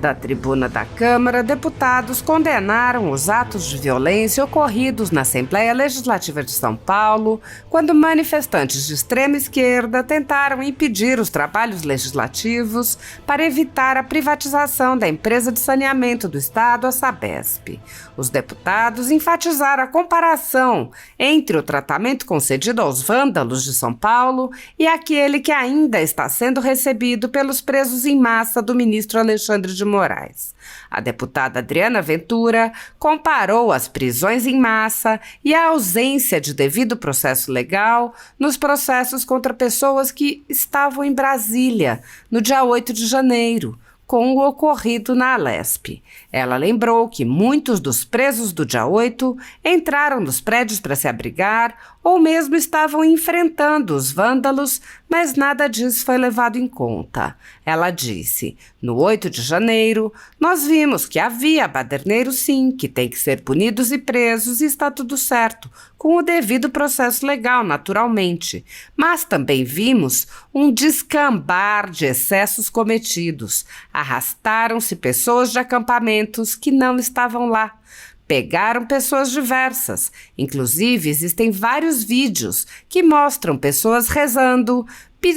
Da tribuna da Câmara, deputados condenaram os atos de violência ocorridos na Assembleia Legislativa de São Paulo, quando manifestantes de extrema esquerda tentaram impedir os trabalhos legislativos para evitar a privatização da empresa de saneamento do Estado, a Sabesp. Os deputados enfatizaram a comparação entre o tratamento concedido aos vândalos de São Paulo e aquele que ainda está sendo recebido pelos presos em massa do ministro Alexandre de Moraes. A deputada Adriana Ventura comparou as prisões em massa e a ausência de devido processo legal nos processos contra pessoas que estavam em Brasília no dia 8 de janeiro, com o ocorrido na Alesp. Ela lembrou que muitos dos presos do dia 8 entraram nos prédios para se abrigar ou mesmo estavam enfrentando os vândalos, mas nada disso foi levado em conta. Ela disse: no 8 de janeiro, nós vimos que havia baderneiros sim, que têm que ser punidos e presos e está tudo certo, com o devido processo legal, naturalmente. Mas também vimos um descambar de excessos cometidos. Arrastaram-se pessoas de acampamentos que não estavam lá. Pegaram pessoas diversas. Inclusive, existem vários vídeos que mostram pessoas rezando,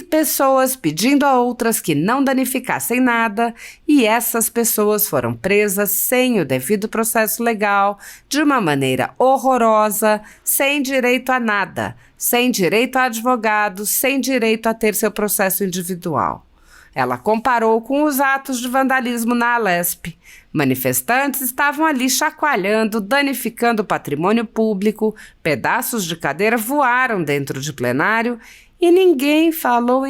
pessoas pedindo a outras que não danificassem nada, e essas pessoas foram presas sem o devido processo legal, de uma maneira horrorosa, sem direito a nada, sem direito a advogado, sem direito a ter seu processo individual. Ela comparou com os atos de vandalismo na Alesp. Manifestantes estavam ali chacoalhando, danificando o patrimônio público, pedaços de cadeira voaram dentro de plenário e ninguém falou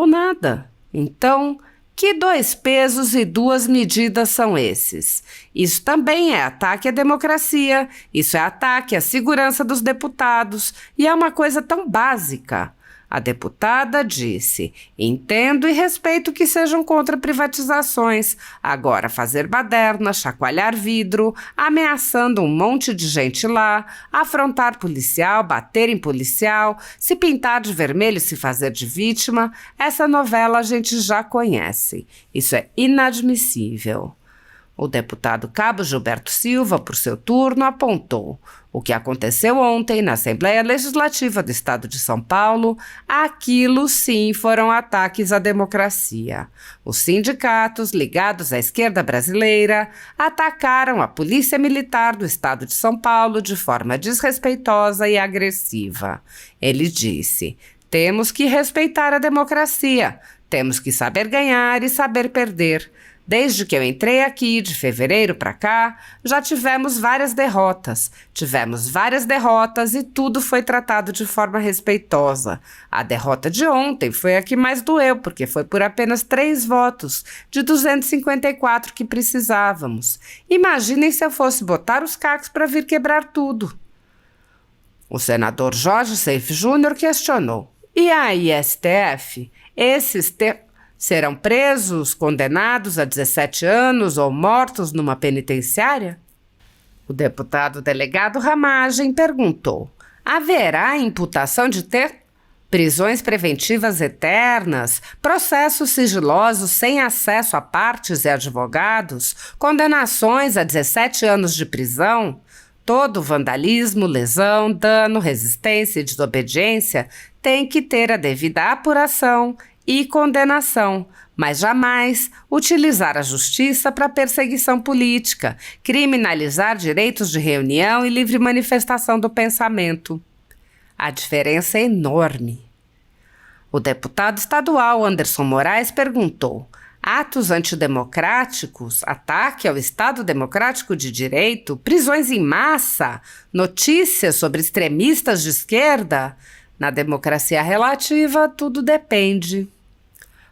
nada. Então, que dois pesos e duas medidas são esses? Isso também é ataque à democracia, isso é ataque à segurança dos deputados e é uma coisa tão básica. A deputada disse: entendo e respeito que sejam contra privatizações. Agora, fazer baderna, chacoalhar vidro, ameaçando um monte de gente lá, afrontar policial, bater em policial, se pintar de vermelho e se fazer de vítima, essa novela a gente já conhece. Isso é inadmissível. O deputado Cabo Gilberto Silva, por seu turno, apontou: o que aconteceu ontem na Assembleia Legislativa do Estado de São Paulo, aquilo sim foram ataques à democracia. Os sindicatos ligados à esquerda brasileira atacaram a Polícia Militar do Estado de São Paulo de forma desrespeitosa e agressiva. Ele disse: temos que respeitar a democracia, temos que saber ganhar e saber perder. Desde que eu entrei aqui, de fevereiro para cá, já tivemos várias derrotas. E tudo foi tratado de forma respeitosa. A derrota de ontem foi a que mais doeu, porque foi por apenas 3 votos, de 254 que precisávamos. Imaginem se eu fosse botar os cacos para vir quebrar tudo. O senador Jorge Seife Júnior questionou: e aí, STF? Serão presos, condenados a 17 anos ou mortos numa penitenciária? O deputado delegado Ramagem perguntou: haverá imputação de ter prisões preventivas eternas, processos sigilosos sem acesso a partes e advogados, condenações a 17 anos de prisão? Todo vandalismo, lesão, dano, resistência e desobediência tem que ter a devida apuração e condenação, mas jamais utilizar a justiça para perseguição política, criminalizar direitos de reunião e livre manifestação do pensamento. A diferença é enorme. O deputado estadual Anderson Moraes perguntou: atos antidemocráticos, ataque ao Estado Democrático de Direito, prisões em massa, notícias sobre extremistas de esquerda? Na democracia relativa, tudo depende.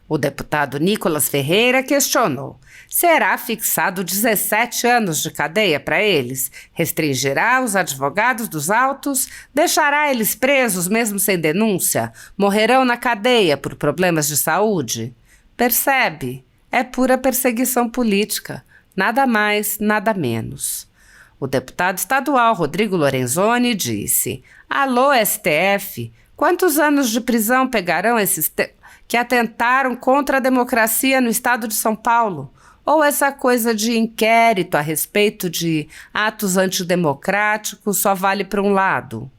O deputado Nicolas Ferreira questionou: será fixado 17 anos de cadeia para eles? Restringirá os advogados dos autos? Deixará eles presos mesmo sem denúncia? Morrerão na cadeia por problemas de saúde? Percebe? É pura perseguição política. Nada mais, nada menos. O deputado estadual Rodrigo Lorenzoni disse: alô, STF, quantos anos de prisão pegarão esses que atentaram contra a democracia no estado de São Paulo? Ou essa coisa de inquérito a respeito de atos antidemocráticos só vale para um lado?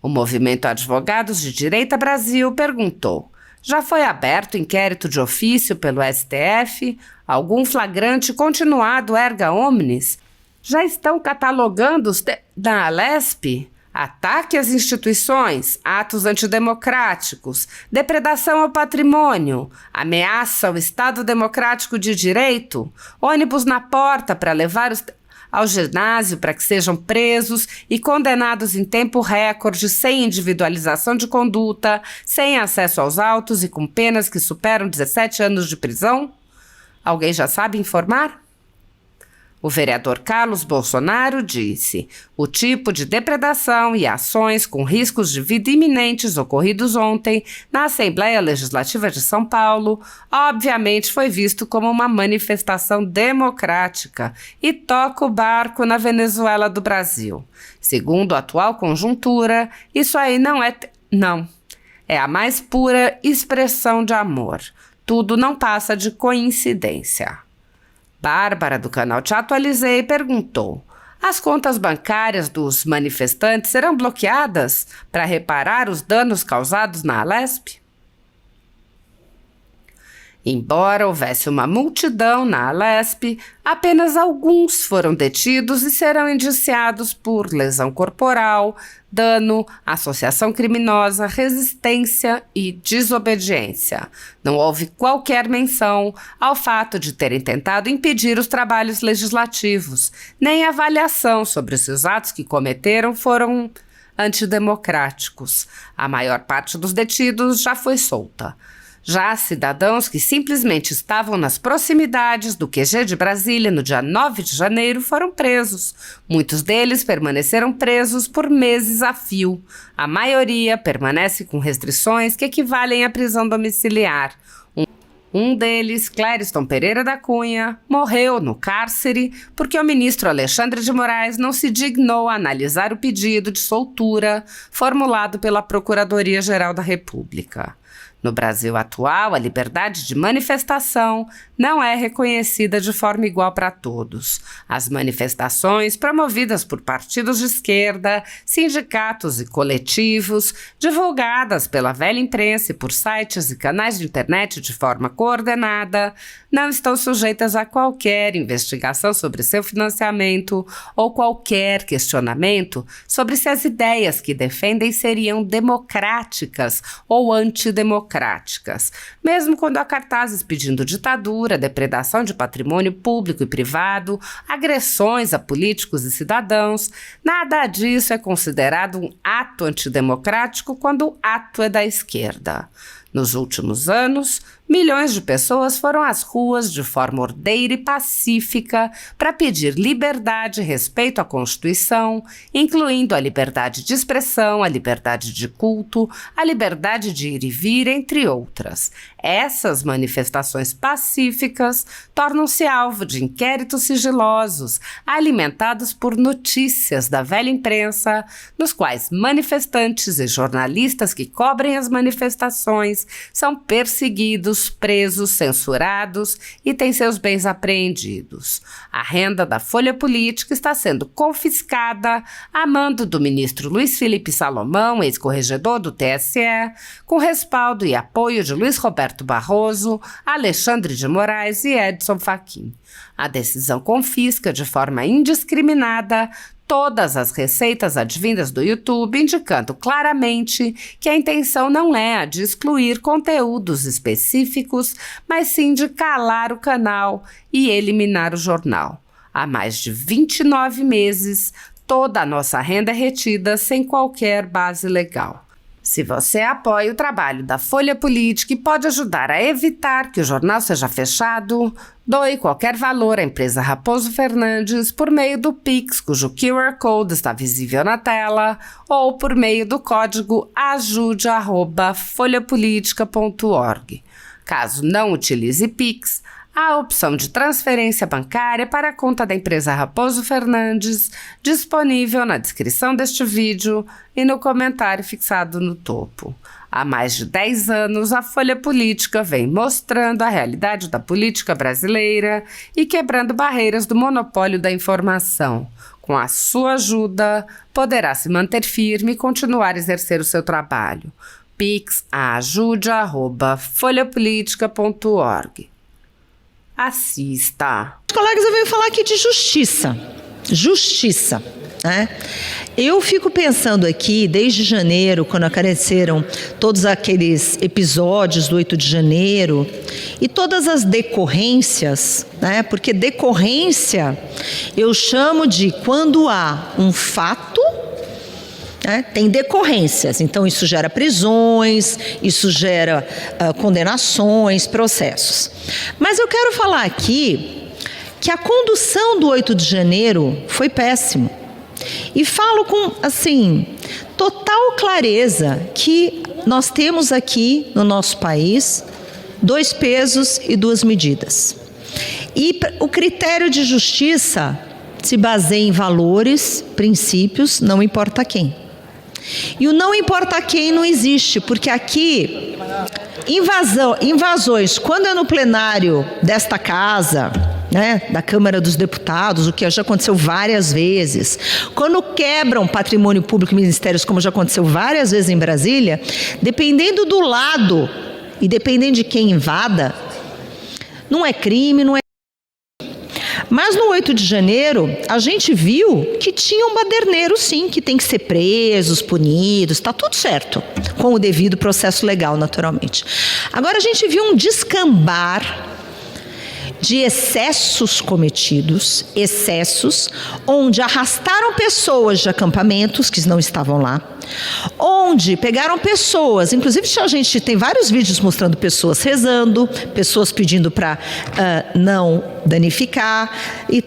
O Movimento Advogados de Direita Brasil perguntou: já foi aberto inquérito de ofício pelo STF? Algum flagrante continuado erga omnes? Já estão catalogando da Alesp? Ataque às instituições, atos antidemocráticos, depredação ao patrimônio, ameaça ao Estado Democrático de Direito, ônibus na porta para levar ao ginásio para que sejam presos e condenados em tempo recorde, sem individualização de conduta, sem acesso aos autos e com penas que superam 17 anos de prisão? Alguém já sabe informar? O vereador Carlos Bolsonaro disse: o tipo de depredação e ações com riscos de vida iminentes ocorridos ontem na Assembleia Legislativa de São Paulo, obviamente foi visto como uma manifestação democrática e toca o barco na Venezuela do Brasil. Segundo a atual conjuntura, isso aí não é a mais pura expressão de amor. Tudo não passa de coincidência. Bárbara, do canal Te Atualizei, perguntou: as contas bancárias dos manifestantes serão bloqueadas para reparar os danos causados na Alesp? Embora houvesse uma multidão na Alesp, apenas alguns foram detidos e serão indiciados por lesão corporal, dano, associação criminosa, resistência e desobediência. Não houve qualquer menção ao fato de terem tentado impedir os trabalhos legislativos, nem avaliação sobre se os atos que cometeram foram antidemocráticos. A maior parte dos detidos já foi solta. Já cidadãos que simplesmente estavam nas proximidades do QG de Brasília no dia 9 de janeiro foram presos. Muitos deles permaneceram presos por meses a fio. A maioria permanece com restrições que equivalem à prisão domiciliar. Um deles, Clériston Pereira da Cunha, morreu no cárcere porque o ministro Alexandre de Moraes não se dignou a analisar o pedido de soltura formulado pela Procuradoria-Geral da República. No Brasil atual, a liberdade de manifestação não é reconhecida de forma igual para todos. As manifestações promovidas por partidos de esquerda, sindicatos e coletivos, divulgadas pela velha imprensa e por sites e canais de internet de forma coordenada, não estão sujeitas a qualquer investigação sobre seu financiamento ou qualquer questionamento sobre se as ideias que defendem seriam democráticas ou antidemocráticas, mesmo quando há cartazes pedindo ditadura, depredação de patrimônio público e privado, agressões a políticos e cidadãos. Nada disso é considerado um ato antidemocrático quando o ato é da esquerda. Nos últimos anos, milhões de pessoas foram às ruas de forma ordeira e pacífica para pedir liberdade e respeito à Constituição, incluindo a liberdade de expressão, a liberdade de culto, a liberdade de ir e vir, entre outras. Essas manifestações pacíficas tornam-se alvo de inquéritos sigilosos, alimentados por notícias da velha imprensa, nos quais manifestantes e jornalistas que cobrem as manifestações são perseguidos, presos, censurados e têm seus bens apreendidos. A renda da Folha Política está sendo confiscada a mando do ministro Luiz Felipe Salomão, ex-corregedor do TSE, com respaldo e apoio de Luiz Roberto Barroso, Alexandre de Moraes e Edson Fachin. A decisão confisca de forma indiscriminada todas as receitas advindas do YouTube, indicando claramente que a intenção não é a de excluir conteúdos específicos, mas sim de calar o canal e eliminar o jornal. Há mais de 29 meses, toda a nossa renda é retida sem qualquer base legal. Se você apoia o trabalho da Folha Política e pode ajudar a evitar que o jornal seja fechado, doe qualquer valor à empresa Raposo Fernandes por meio do Pix, cujo QR Code está visível na tela, ou por meio do código ajude@folhapolitica.org. Caso não utilize Pix, há a opção de transferência bancária para a conta da empresa Raposo Fernandes, disponível na descrição deste vídeo e no comentário fixado no topo. Há mais de 10 anos, a Folha Política vem mostrando a realidade da política brasileira e quebrando barreiras do monopólio da informação. Com a sua ajuda, poderá se manter firme e continuar a exercer o seu trabalho. pix@ajude@folhapolitica.org. Assista. Colegas, eu venho falar aqui de justiça. Justiça, né? Eu fico pensando aqui, desde janeiro, quando apareceram todos aqueles episódios do 8 de janeiro e todas as decorrências, né? Porque decorrência eu chamo de quando há um fato, né? Tem decorrências, então isso gera prisões, isso gera condenações, processos. Mas eu quero falar aqui que a condução do 8 de janeiro foi péssimo. E falo com, assim, total clareza que nós temos aqui no nosso país 2 pesos e 2 medidas. E o critério de justiça se baseia em valores, princípios, não importa quem. E o não importa quem não existe, porque aqui, invasões, quando é no plenário desta casa, né, da Câmara dos Deputados, o que já aconteceu várias vezes, quando quebram patrimônio público e ministérios, como já aconteceu várias vezes em Brasília, dependendo do lado e dependendo de quem invada, não é crime, não é. Mas no 8 de janeiro, a gente viu que tinha um baderneiro, sim, que tem que ser presos, punidos, está tudo certo, com o devido processo legal, naturalmente. Agora a gente viu um descambar de excessos cometidos, excessos, onde arrastaram pessoas de acampamentos que não estavam lá, onde pegaram pessoas, inclusive a gente tem vários vídeos mostrando pessoas rezando, pessoas pedindo para não danificar, e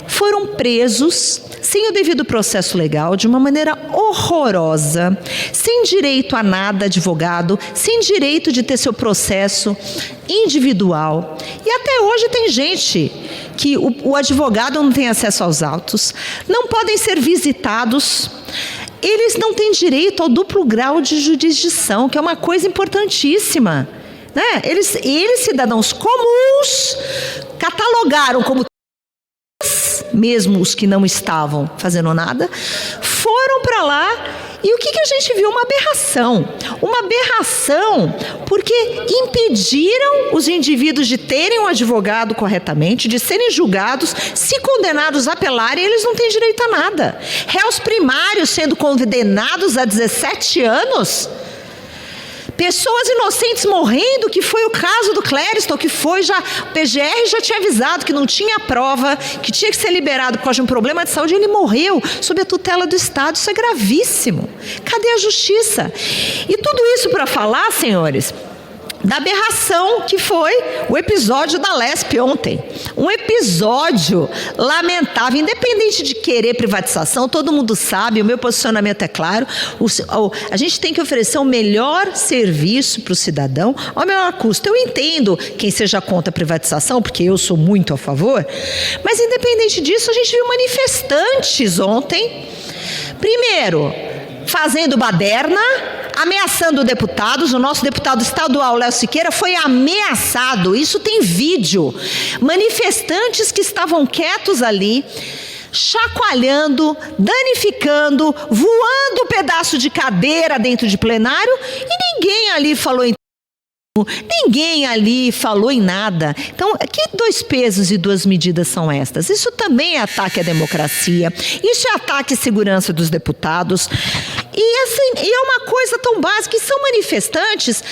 foram presos sem o devido processo legal, de uma maneira horrorosa, sem direito a nada, advogado, sem direito de ter seu processo individual. E até hoje tem gente que o advogado não tem acesso aos autos, não podem ser visitados, eles não têm direito ao duplo grau de jurisdição, que é uma coisa importantíssima, né? Eles, cidadãos comuns, catalogaram como mesmo os que não estavam fazendo nada, foram para lá e o que a gente viu? Uma aberração. Uma aberração porque impediram os indivíduos de terem um advogado corretamente, de serem julgados, se condenados a apelarem, eles não têm direito a nada. Réus primários sendo condenados a 17 anos. Pessoas inocentes morrendo, que foi o caso do Clériston, que foi já, o PGR já tinha avisado que não tinha prova, que tinha que ser liberado por causa de um problema de saúde, e ele morreu sob a tutela do Estado. Isso é gravíssimo. Cadê a justiça? E tudo isso para falar, senhores, da aberração que foi o episódio da Lesp ontem. Um episódio lamentável, independente de querer privatização, todo mundo sabe, o meu posicionamento é claro, a gente tem que oferecer o melhor serviço para o cidadão ao menor custo. Eu entendo quem seja contra a privatização, porque eu sou muito a favor, mas independente disso, a gente viu manifestantes ontem, primeiro, fazendo baderna, ameaçando deputados. O nosso deputado estadual, Léo Siqueira, foi ameaçado. Isso tem vídeo. Manifestantes que estavam quietos ali, chacoalhando, danificando, voando pedaço de cadeira dentro de plenário, e ninguém ali falou em nada. Então, que 2 pesos e 2 medidas são estas? Isso também é ataque à democracia, isso é ataque à segurança dos deputados. E assim, é uma coisa tão básica, que são manifestantes,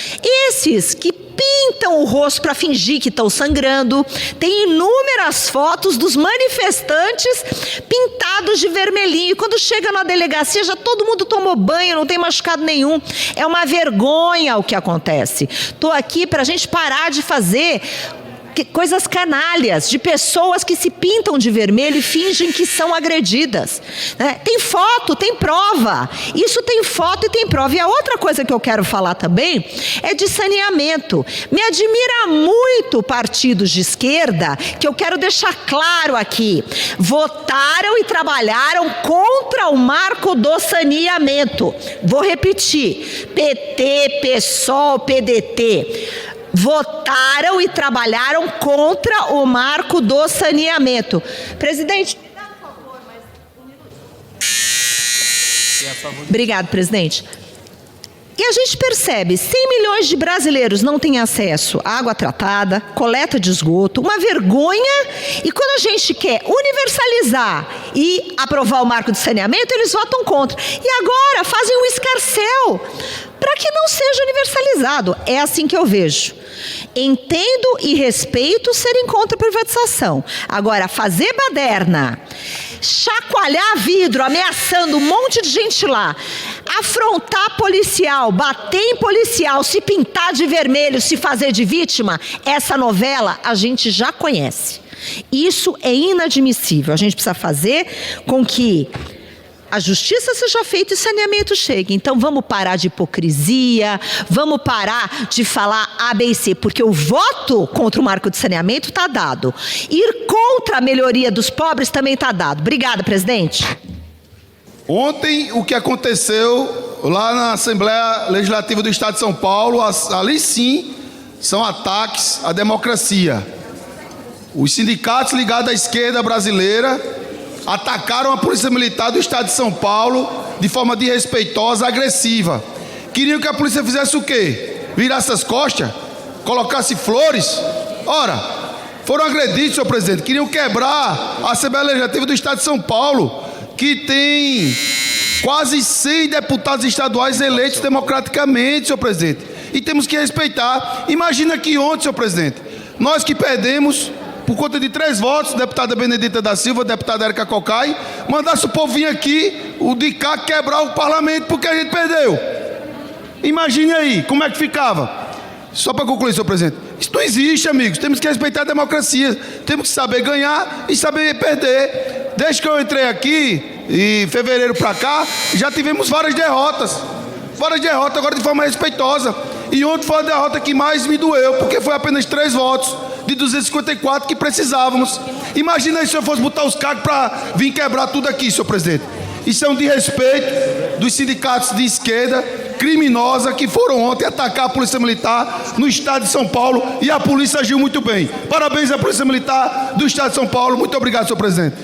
esses que pintam o rosto para fingir que estão sangrando. Tem inúmeras fotos dos manifestantes pintados de vermelhinho. E quando chega na delegacia, já todo mundo tomou banho, não tem machucado nenhum. É uma vergonha o que acontece. Estou aqui para a gente parar de fazer coisas canalhas, de pessoas que se pintam de vermelho e fingem que são agredidas. Né? Tem foto, tem prova. Isso tem foto e tem prova. E a outra coisa que eu quero falar também é de saneamento. Me admira muito partidos de esquerda, que eu quero deixar claro aqui, votaram e trabalharam contra o marco do saneamento. Vou repetir, PT, PSOL, PDT, votaram e trabalharam contra o marco do saneamento. Presidente, me dá, por favor, mais um minuto. Obrigado, presidente. E a gente percebe, 100 milhões de brasileiros não têm acesso à água tratada, coleta de esgoto, uma vergonha. E quando a gente quer universalizar e aprovar o marco de saneamento, eles votam contra. E agora fazem um escarcéu para que não seja universalizado. É assim que eu vejo. Entendo e respeito serem contra a privatização. Agora, fazer baderna, chacoalhar vidro, ameaçando um monte de gente lá, afrontar policial, bater em policial, se pintar de vermelho, se fazer de vítima, essa novela a gente já conhece. Isso é inadmissível. A gente precisa fazer com que a justiça seja feita e o saneamento chegue. Então vamos parar de hipocrisia, vamos parar de falar A, B e C, porque o voto contra o marco de saneamento está dado. Ir contra a melhoria dos pobres também está dado. Obrigada, presidente. Ontem, o que aconteceu lá na Assembleia Legislativa do Estado de São Paulo, ali sim, são ataques à democracia. Os sindicatos ligados à esquerda brasileira atacaram a Polícia Militar do Estado de São Paulo de forma desrespeitosa, agressiva. Queriam que a polícia fizesse o quê? Virasse as costas? Colocasse flores? Ora, foram agredidos, senhor presidente. Queriam quebrar a Assembleia Legislativa do Estado de São Paulo, que tem quase 100 deputados estaduais eleitos democraticamente, senhor presidente. E temos que respeitar. Imagina que ontem, senhor presidente, nós que perdemos por conta de 3 votos, deputada Benedita da Silva, deputada Érica Cocai, mandasse o povo vir aqui, o de cá, quebrar o parlamento porque a gente perdeu. Imagine aí, como é que ficava? Só para concluir, senhor presidente, isso não existe, amigos. Temos que respeitar a democracia. Temos que saber ganhar e saber perder. Desde que eu entrei aqui, em fevereiro para cá, já tivemos várias derrotas. Várias derrotas, agora de forma respeitosa. E ontem foi a derrota que mais me doeu, porque foi apenas 3 votos de 254 que precisávamos. Imagina aí se eu fosse botar os cargos para vir quebrar tudo aqui, senhor presidente. Isso é um desrespeito dos sindicatos de esquerda criminosa que foram ontem atacar a Polícia Militar no Estado de São Paulo, e a polícia agiu muito bem. Parabéns à Polícia Militar do Estado de São Paulo. Muito obrigado, senhor presidente.